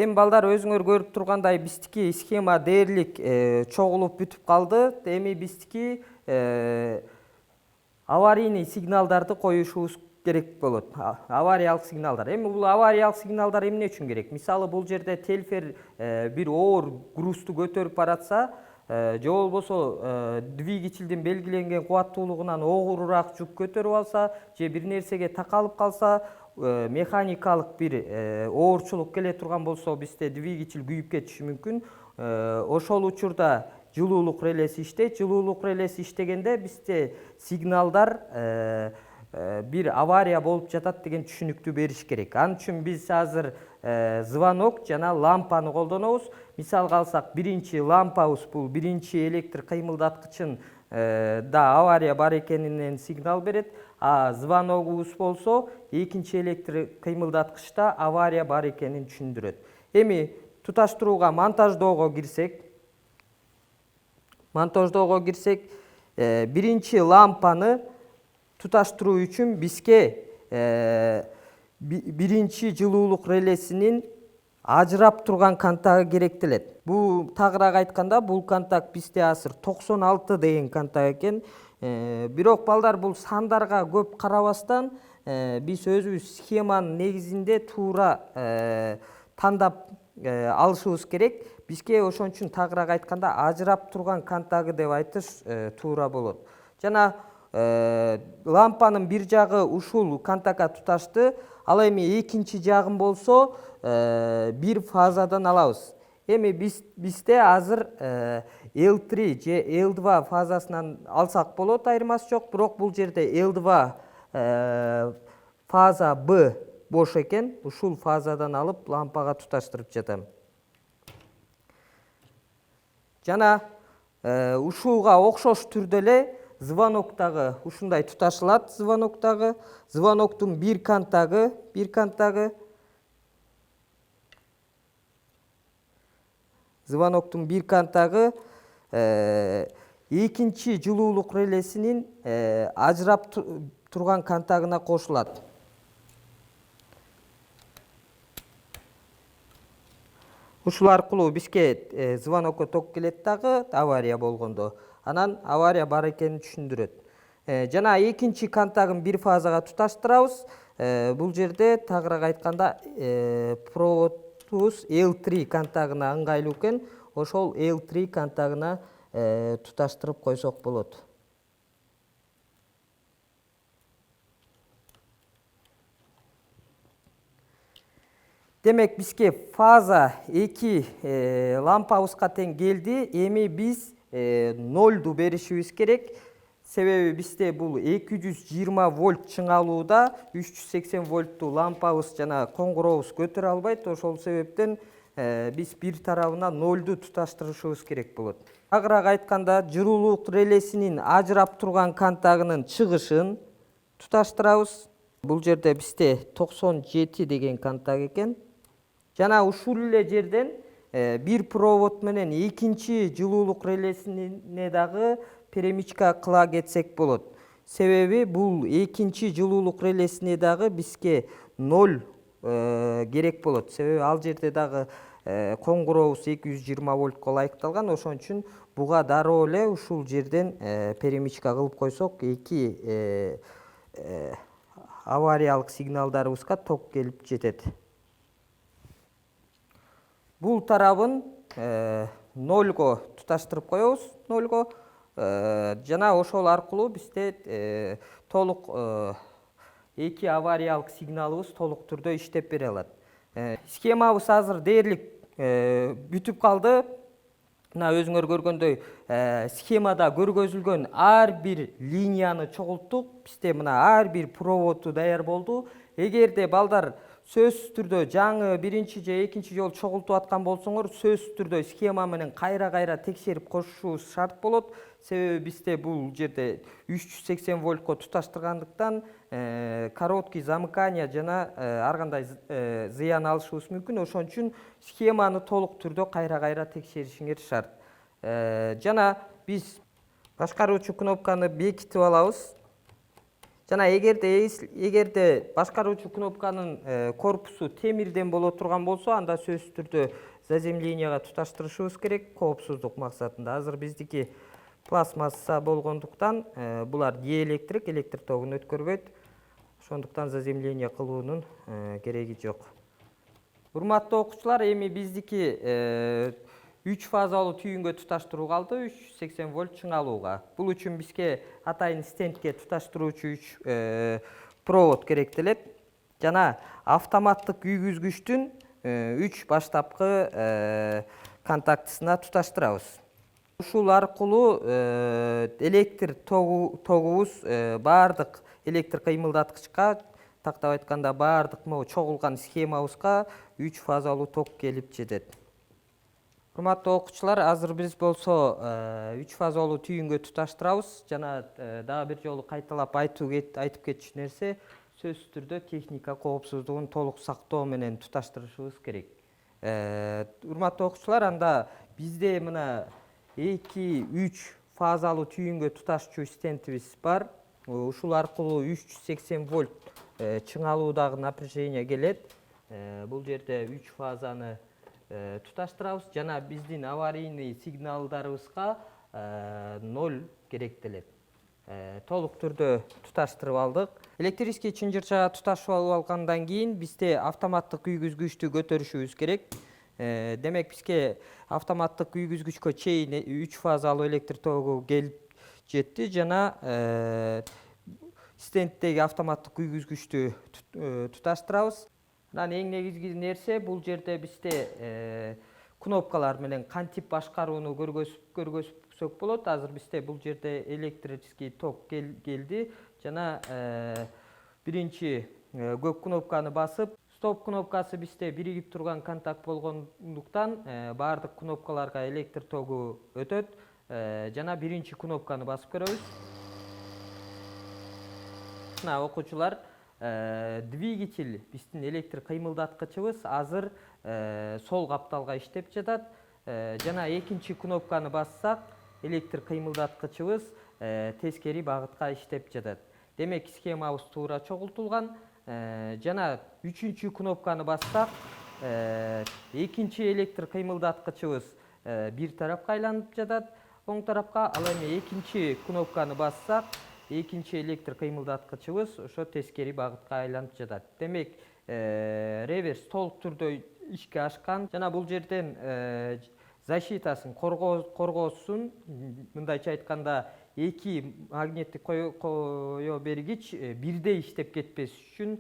Эми балдар өзүңөр көрүп тургандай биздики схема дээрлик чогулуп бүтүп калды. Эми биздики аварийный сигналдарды коюшубуз керек болот. Авариялык сигналдар. Эми бул авариялык сигналдар эмне үчүн керек? Мисалы бул жерде телфер бир оор грузду көтөрүп баратса, же болбосо двигателдин белгиленген кубаттуулугунан огурураак жүк көтөрүп алса, же бир нерсеге такалып калса, механикалык бир оорчулук келе турган болсо, бизде двигатель күйүп кетиши мүмкүн. Ошол учурда жылуулук релеси иштейт. Жылуулук релеси иштегенде бизде сигналдар бир авария болуп жатат деген түшүнүктү бериш керек. Ал үчүн биз азыр звонок жана лампаны колдонобуз. Мисалга алсак, биринчи лампабыз бул биринчи электр кыймылдаткычын да авария бар экенинен сигнал берет. А звоногубуз болсо экинчи электр кыймылдаткычта авария бар экенин түшүндүрөт. Эми туташтырууга монтаждоого кирсек, биринчи лампаны туташтыруу үчүн бизге биринчи жылуулук релесинин ажырап турган контагы керектелет. Бул тагыраак айтканда, бул контакт бизде азыр 96 деген контакт экен. Бирок балдар, бул сандарга көп карабастан биз өзүбүз схеманын негизинде туура тандап алышыбыз керек. Бизге ошон үчүн тагыраак айтканда ажырап турган контагы деп айтыш туура болот. Жана лампанын бир жагы ушул контакка туташты, ал эми экинчи жагын болсо бир фазадан алабыз. Эми бизде азыр L3 же L2 фазасынан алсак болот, айырмасы жок. Бирок бул жерде L2 фаза Б бош экен. Ушул фазадан алып лампага туташтырып жатам. Жана ушуга окшош түрдө эле звоноктагы ушундай туташылат. Звоноктун бир контагы экинчи жылуулук релесинин ажырап турган контагына кошулат. Ушул аркылуу бизге звонокко ток келет дагы, авария болгондо. Анан авария бар экенин түшүндүрөт. Жана экинчи контагын бир фазага туташтырабыз. Бул жерде тагыраак айтканда проводубуз L3 контагына ыңгайлуу экен. Ошол L3 контагына туташтырып койсок болот. Демек, бизге фаза 2 лампабызга тең келди. Эми биз 0ду беришибиз керек. Себеби бизде бул 220 вольт чыңалууда 380 вольттуу лампабыз жана коңгурообуз көтөрө албайт. Ошол себептен биз бир тарабына 0ду туташтырышыбыз керек болот. Тагыраак айтканда, жылуулук релесинин ажырап турган контагынын чыгышын туташтырабыз. Бул жерде бизде 97 деген контак экен. Жана ушул эле жерден бир провод менен экинчи жылуулук релесине дагы перемичка кыла кетсек болот. Себеби бул экинчи жылуулук релесине дагы бизге 0 керек болот. Себеби ал жерде дагы коңгурообуз 220 вольтко ылайыкталган. Ошон үчүн буга дароо эле ушул жерден перемичка кылып койсок, эки авариялык сигналдарыбызга ток келип жетет. Бул тарабын 0го туташтырып коебуз, 0го. Жана ошол аркылуу бизде толук эки авариялык сигналыбыз толук түрдө иштеп бере алат. Схемабыз азыр дээрлик бүтүп калды. Мына өзүңөр көргөндөй схемада көргөзүлгөн ар бир линияны чогулттук. Бизде мына ар бир проводу даяр болду. Эгерде балдар сөзсүз түрдө жаңы биринчи же экинчи жолу чогултуп аткан болсоңор, сөзсүз түрдө схема менен кайра текшерип кошушубуз шарт болот. Себеби бизде бул жерде 380 вольтко туташтыргандыктан короткий замыкание жана ар кандай зыян алышыбыз мүмкүн. Ошон үчүн схеманы толук түрдө кайра текшеришиңер шарт. Жана биз башкаруучу кнопканы бекитип алабыз. Жана эгерде башкаруучу кнопканын корпусу темирден боло турган болсо, анда сөзсүз түрдө заземленияга туташтырышыбыз керек коопсуздук максатында. Азыр биздики пластмасса болгондуктан булар диэлектрик, электр тогун өткөрбөйт. Ошондуктан заземление кылуунун кереги жок. Урматтуу окуучулар, эми биздики 3 фазалуу түйүнгө туташтыруу калды, 380 вольт чыңалууга. Бул үчүн бизге атайын стендке туташтыруучу 3 провод керектелет. Жана автоматтык күйгүзгүчтүн 3 баштапкы контактысына туташтырабыз. Ушул аркылуу электр тогубуз баардык электр кыймылдаткычка, тактап айтканда баардык могу чогулган схемабызга 3 фазалуу ток келип жетет. Урматтуу окуучулар, азыр биз болсо 3 фазалуу түйүнгө туташтырабыз. Жана дагы бир жолу кайталап айтып кетчү нерсе, сөзсүз түрдө техника коопсуздугун толук сактоо менен туташтырышыбыз керек. Урматтуу окуучулар, анда бизде мына 2-3 фазалуу түйүнгө туташчу стендибиз бар. Ушул аркылуу 380 вольт чыңалуудагы напряжение келет. Бул жерде 3 фазаны туташтырабыз. Жана биздин аварийный сигналдарыбызга 0 керектелет. Толук түрдө туташтырып алдык. Электрический чынжырчага туташып алып алгандан кийин бизде автоматтык күйгүзгүчтү көтөрүшүбүз керек. Демек бизге автоматтык күйгүзгүчкө чейин 3 фазалуу электр тогу келип жетти. Жана стендтеги автоматтык күйгүзгүчтү туташтырабыз. Анан эң негизги нерсе, бул жерде бизде кнопкалар менен кантип башкарууну көргөзсөк болот. Азыр бизде бул жерде электрический ток келди. Жана биринчи көк кнопканы басып, стоп кнопкасы бизде биригип турган контакт болгондуктан баардык кнопкаларга электр тогу өтөт. Жана биринчи кнопканы басып көрөбүз. Мына окуучулар, двигатель, биздин электр кыймылдаткычыбыз азыр сол капталга иштеп жатат. Жана экинчи кнопканы бассак, электр кыймылдаткычыбыз тескери багытка иштеп жатат. Демек схемабыз туура чогултулган. Жана үчүнчү кнопканы бассак, экинчи электр кыймылдаткычыбыз бир тарапка айланып жатат, оң тарапка. Ал эми экинчи кнопканы бассак, экинчи электр кыймылдаткычыбыз ошо тескери багытка айланып жатат. Демек реверс толук түрдө ишке ашкан. Жана бул жерден защитасын, коргоосун, мындайча айтканда, эки магниттик кое бергич бирдей иштеп кетпес үчүн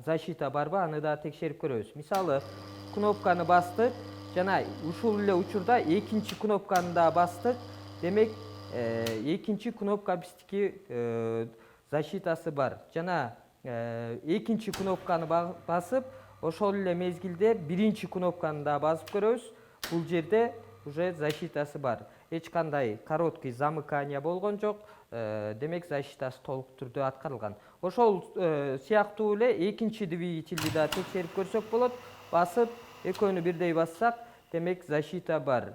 защита барбы, аны да текшерип көрөбүз. Мисалы, кнопканы бастык, жана ушул эле учурда экинчи кнопканы да бастык. Демек экинчи кнопка биздики защитасы бар. Жана экинчи кнопканы басып, ошол эле мезгилде биринчи кнопканы да басып көрөбүз. Бул жерде уже защитасы бар. Эч кандай короткий замыкание болгон жок. Демек защитасы толук түрдө аткарылган. Ошол сыяктуу эле экинчи двигательди да текшерип көрсөк болот. Басып, экөөнү бирдей бассак, демек защита бар.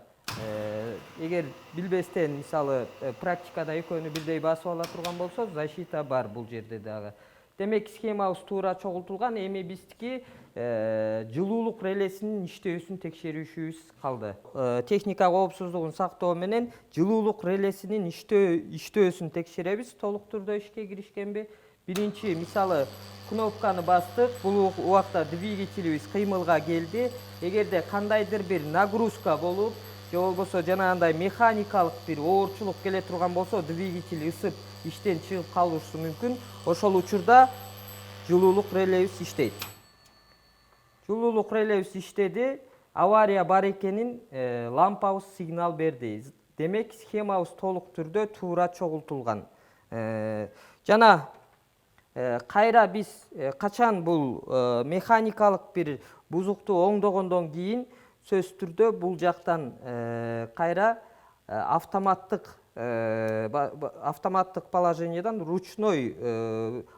Эгер билбестен, мисалы, практикада экөөнү бирдей басып ала турган болсо, защита бар бул жерде дагы. Демек схемабыз туура чогултулган. Эми биздики жылуулук релесинин иштөөсүн текшерүүшүбүз калды. Техника коопсуздугун сактоо менен жылуулук релесинин иштөөсүн текшеребиз. Толук түрдө ишке киришкенби? Биринчи, мисалы, кнопканы бастык. Бул убакта двигателибиз кыймылга келди. Эгерде кандайдыр бир нагрузка болуп, же болбосо жанагындай механикалык бир оорчулук келе турган болсо, двигатель ысып иштен чыгып калышы мүмкүн. Ошол учурда жылуулук релебиз иштейт. Жылуулук релебиз иштеди, авария бар экенин лампабыз сигнал берди. Демек схемабыз толук түрдө туура чогултулган. Жана кайра биз качан бул механикалык бир бузукту оңдогондон кийин сөзсүз түрдө бул жактан кайра автоматтык положениеден ручной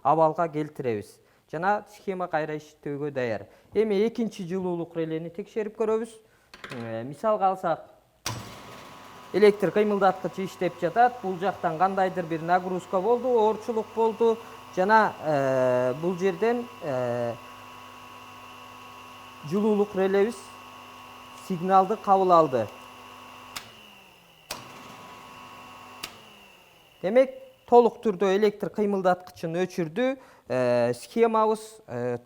абалга келтиребиз. Жана схема кайра иштөөгө даяр. Эми экинчи жылуулук релени текшерип көрөбүз. Мисалга алсак, электр кыймылдаткычы иштеп жатат. Бул жактан кандайдыр бир нагрузка болду, оорчулук болду. Жана бул жерден жылуулук релебиз сигналды кабыл алды. Демек, толук түрдө электр кыймылдаткычын өчүрдү. Схемабыз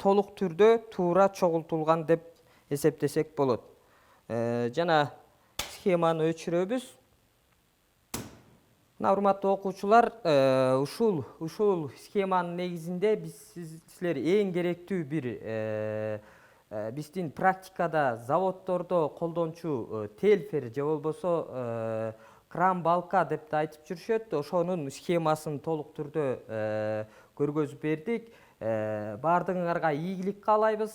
толук түрдө туура чогултулган деп эсептесек болот. Жана схеманы өчүрөбүз. Урматтуу окуучулар, ушул схеманын негизинде силер эң керектүү бир биздин практикада заводдордо колдончу тельфер же болбосо кран балка деп да айтып жүрүшөт. Ошонун схемасын толук түрдө көргөзүп бердик. Баардыгыңарга ийгилик каалайбыз.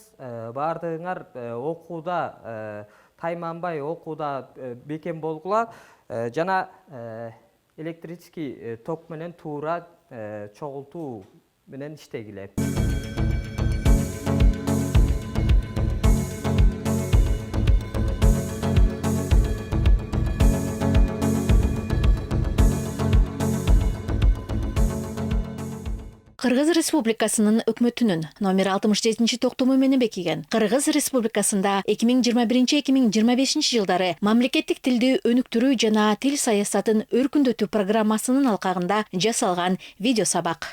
Баардыгыңар окууда тайманбай, окууда бекем болгула. Жана электрический ток менен туура чогултуу менен иштегиле. Кыргыз Республикасынын өкмөтүнүн номер 67 токтому менен бекиген Кыргыз Республикасында 2021-2025 жылдары мамлекеттик тилди өнүктүрүү жана тил саясатын өркүндөтүү программасынын алкагында жасалган видео сабак.